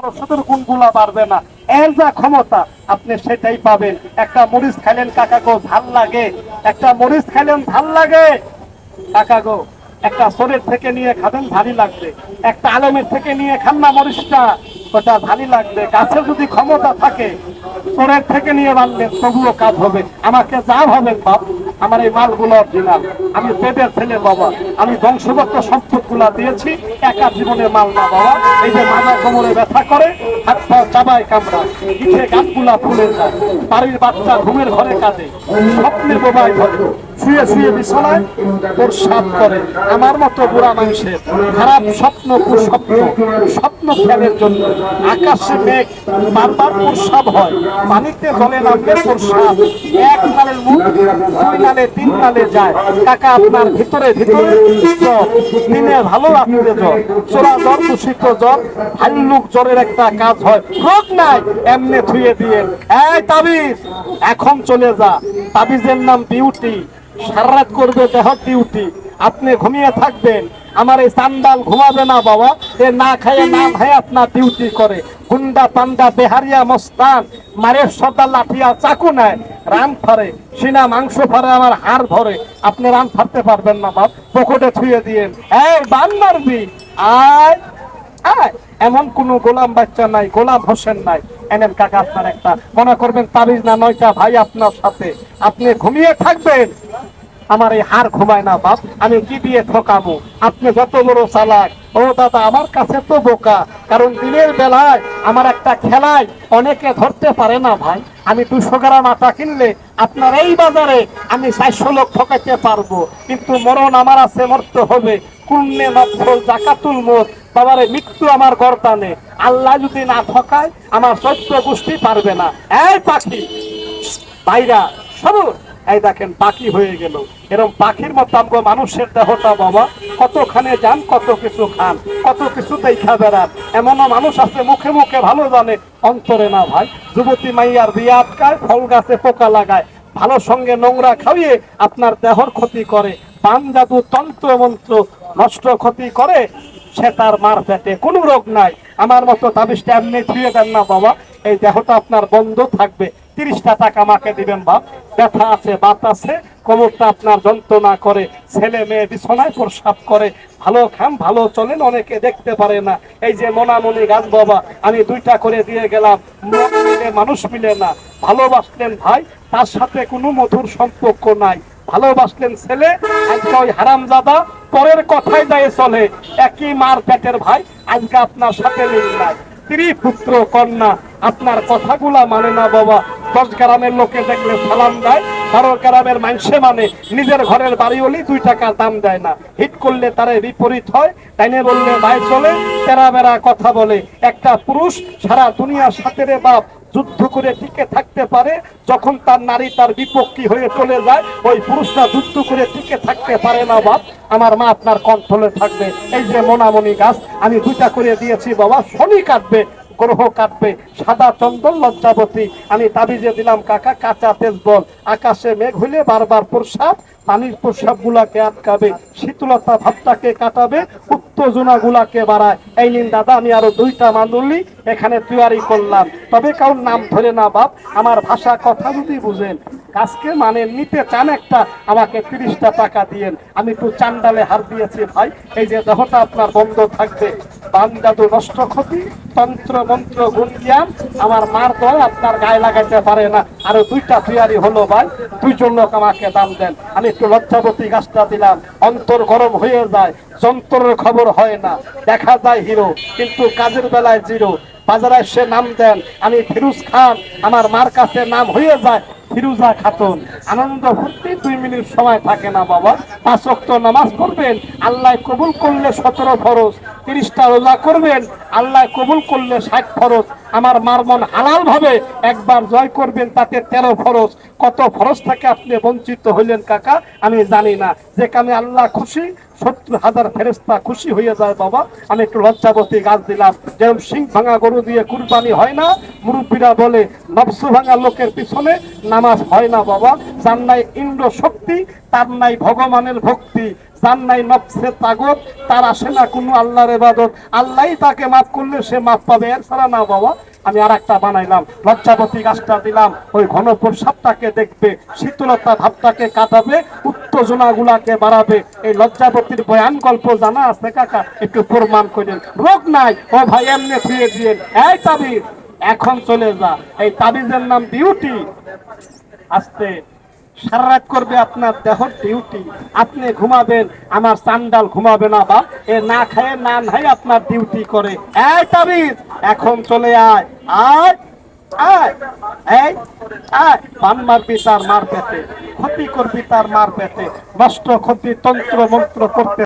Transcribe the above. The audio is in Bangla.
ওষুধের গুণগুলা বাড়বে না। এর যা ক্ষমতা আপনি সেটাই পাবেন। একটা মরিচ খাইলেন কাকা গো ঝাল লাগে, একটা মরিচ খাইলেন ঝাল লাগে কাকা গো, একটা শরীর থেকে নিয়ে খাবেন ভারী লাগবে, একটা আলমের থেকে নিয়ে খান না মরিচটা, ওটা ভারী লাগবে। গাছে যদি ক্ষমতা থাকে শরীর থেকে নিয়ে বানবেন তবুও কাজ হবে। আমাকে যা হবেন বাপ, আমার এই মালগুলো অরিজিনাল, আমি পেটের ছেলে বাবা, আমি বংশগত সম্পদ গুলা দিয়েছি, একা জীবনের মাল না বাবা। এই যে মাথা কোমরে ব্যথা করে, হাত পা চাবায় কামড়া, পিঠে গাছগুলা ফুলে যায়, বাড়ির বাচ্চা ঘুমের ঘরে কাঁদে, স্বপ্নে বোবায় ধরে, শুয়ে শুয়ে বিছানায় প্রস্রাব করে। আমার মতো বুড়া মানুষের খারাপ স্বপ্ন কুস্বপ্ন, স্বপ্ন খেয়ালের জন্য আকাশে মেঘ বারবার প্রস্রাব হয়, পানিতে জলে নামলে প্রস্রাব, এক নালের মুখ দুই নালে তিন নালে যায়। কাকা আপনার ভিতরে ভিতরে জ্বর, দিনে ভালো রাত্রে জ্বর, চোরা জ্বর দূষিত জ্বর, হাল্লুক জ্বরের একটা কাজ হয়, রোগ নাই এমনি ধুয়ে দিয়ে। এই তাবিজ এখন চলে যা, তাবিজের নাম বিউটি, সারা রাত করবে দেহ ডিউটি। আপনি ঘুমিয়ে থাকবেন, আমার এই চান্দাল ঘুমাবে না বাবা, এ না খাইয়ে না খায় আপনার ডিউটি করে। গুন্ডা পান্ডা বেহারিয়া মস্তান মারের সদা লাঠিয়া চাকু নেয়, রান ফারে সিনা মাংস ফারে আমার হাড় ধরে, আপনি রান ফারতে পারবেন না বাপ, পকেটে ছুঁয়ে দিয়েন। এই বান মারবি আয় আয়, এমন কোন গোলাম বাচ্চা নাই, গোলাম হোসেন নাই। এনেন কাকা আপনার একটা, মনে করবেন তাবিজ না নয়টা ভাই আপনার সাথে, আপনি ঘুমিয়ে থাকবেন। আমার এই হার ঘুমায় না বাপ, আমি কি দিয়ে ঠকাবো? আপনি যত বড় চালাক, ও দাদা আমার কাছে তো বোকা, কারণ দিনের বেলায় আমার একটা খেলায় অনেকে ধরতে পারে না ভাই। আমি 200 গ্রাম আটা কিনলে আপনার এই বাজারে আমি 400 লোক ঠকাইতে পারবো, কিন্তু মরণ আমার আছে, মরতে হবে। কুন্নে নফল জাকাতুল মত, বাবারে মৃত্যু আমার গর্দানে, আল্লাহ যদি না ঠকায় আমার 14 গোষ্ঠী পারবে না। এই পাখি বাইরা সবুজ, এই দেখেন পাখি হয়ে গেল। এরকম পাখির মতো আমগো মানুষের দেহটা বাবা, কতখানে যান, কত কিছু খান, কত কিছু দেখা বেড়ান। এমনও মানুষ আছে মুখে মুখে ভালো জানে, অন্তরে না ভাই। যুবতী মাইয়ার বিয়ে আটকায়, ফল গাছে পোকা লাগায়, ভালো সঙ্গে নোংরা খাইয়ে আপনার দেহর ক্ষতি করে, পান জাদু তন্ত্র মন্ত্র নষ্ট ক্ষতি করে, সে তার মার পেটে কোনো রোগ নাই। আমার মতো তাবিজটা এমনি ছুঁয়ে দেন না বাবা, এই দেহটা আপনার বন্ধ থাকবে। 30টা টাকা আমাকে দিবেন বাপ, ব্যথা আছে বাত আছে, কোমরটা আপনার যন্ত্রণা করে, ছেলে মেয়ে বিছানায় প্রস্রাব করে, ভালো খান ভালো চলেন, অনেকে দেখতে পারে না। এই যে মনামনি গাছ বাবা, আমি 2টা করে দিয়ে গেলাম, মন মিলে মানুষ মিলে না। ভালোবাসলেন ভাই, তার সাথে কোনো মধুর সম্পর্ক নাই। ভালোবাসলেন ছেলে, আজকে ওই হারামজাদা পরের কথাই দায়ে চলে, একই মার পেটের ভাই, আজকে আপনার সাথে মিল নাই। স্ত্রী পুত্র কন্যা আপনার কথাগুলা মানে না বাবা। 10 গ্রামের লোকে দেখলে সালাম দেয়, 12 গ্রামের মানুষে মানে, নিজের ঘরের বাড়ি হলে 2 টাকা দাম দেয় না। হিট করলে তারে বিপরীত হয়, তাইনে বললে ভাই চলে, তেরা বেড়া কথা বলে। একটা পুরুষ সারা দুনিয়ার সাথে রে বাপ যুদ্ধ করে টিকে থাকতে পারে, যখন তার নারী তার বিপক্ষী হয়ে চলে যায়, ওই পুরুষরা যুদ্ধ করে টিকে থাকতে পারে না বাপ। আমার মা আপনার কন্ট্রোলে থাকবে। এই যে মোনামনি গাছ আমি 2টা করে দিয়েছি বাবা, শনি কাটবে, গ্রহ কাটবে, সাদা চন্দন লজ্জাবতী আমি তাবিজে দিলাম কাকা, কাঁচা তেজ বল, আকাশে মেঘ হইলে বারবার প্রসাব, পানির প্রসাব গুলাকে আটকাবে, শীতলতা ভাবটাকে কাটাবে, উত্তেজনা গুলাকে বাড়ায়। এই নিন দাদা, আমি আরো 2টা মান্ডলি এখানে তৈরি করলাম, তবে কারোর নাম ধরে না বাপ, আমার ভাষা কথা যদি বুঝেন, গাছকে মানে নিতে চান একটা, আমাকে 30টা টাকা দিয়েন। আমি একটু চান্ডালে হার দিয়েছি ভাই, এই যে দেহটা আপনার বন্ধ থাকবে, বান জাদু নষ্ট ক্ষতি, তন্ত্র মন্ত্র গুণ জ্ঞান আমার মার দয় আপনার গায়ে লাগাইতে পারে না। আরো 2টা তৈরি হলো ভাই, 2জন লোক আমাকে দাম দেন। আমি একটু লজ্জাবতী গাছটা দিলাম, অন্তর গরম হয়ে যায়, যন্ত্রের খবর হয় না, দেখা যায় হিরো কিন্তু কাজের বেলায় জিরো। বাজারে এসে নাম দেন, আমি ফিরুজ খান, আমার মার কাছে নাম হয়ে যায় ফিরুজা খাতুন। আনন্দ ফুর্তি 2 মিনিট সময় থাকে না বাবা। 5 ওয়াক্ত নামাজ পড়বেন, আল্লাহ কবুল করলে 17 ফরজ, 30টা রোজা করবেন, আল্লাহ কবুল করলে 60 ফরজ। আমার মার মন হালাল ভাবে একবার জয় করবেন, তাতে 13 ফরজ। কত ফরজ থেকে আপনি বঞ্চিত হইলেন কাকা আমি জানি না, যে কামে আল্লাহ খুশি 70,000 ফেরেশতা খুশি হয়ে যায় বাবা। আমি একটু লজ্জাবতী গাছ দিলাম। যেরকম সিং ভাঙা গরু দিয়ে কুরবানি হয় না, মুরব্বীরা বলে নফস ভাঙা লোকের পিছনে নামাজ হয় না বাবা। যার নাই ইন্দ্র শক্তি, তার নাই ভগবানের ভক্তি, যার নাই নফসে তাগত, তার আসে না কোনো আল্লাহর ইবাদত। আল্লাহই তাকে মাফ করলে সে মাফ পাবে, এর ছাড়া না বাবা। আমি আর একটা বানাইলাম, লজ্জাবতী গাছটা দিলাম, ওই ঘনপুর সাপটাকে দেখবে, শীতলতা ভাবটাকে কাটাবে, উত্তেজনা গুলাকে বাড়াবে। এই লজ্জাবতীর বয়ান গল্প জানা আছে কাকা? একটু প্রমাণ করেন। রোগ নাই ও ভাই, এমনি ফিরে দিয়েন। এই তাবিজ এখন চলে যা। এই তাবিজের নাম ডিউটি। আস্তে সারা রাত করবে আপনার দেহ ডিউটি। আপনি ঘুমাবেন, আমার চান্ডাল ঘুমাবে না বাপ। এ না খায় না নাই আপনার ডিউটি করে। এই তাবিজ এখন চলে আয়, আয় আয়, এই আয়। পান মারবি তার মার পেতে, ক্ষতি করবি তার মার পেতে, নষ্ট ক্ষতি তন্ত্র মন্ত্র করতে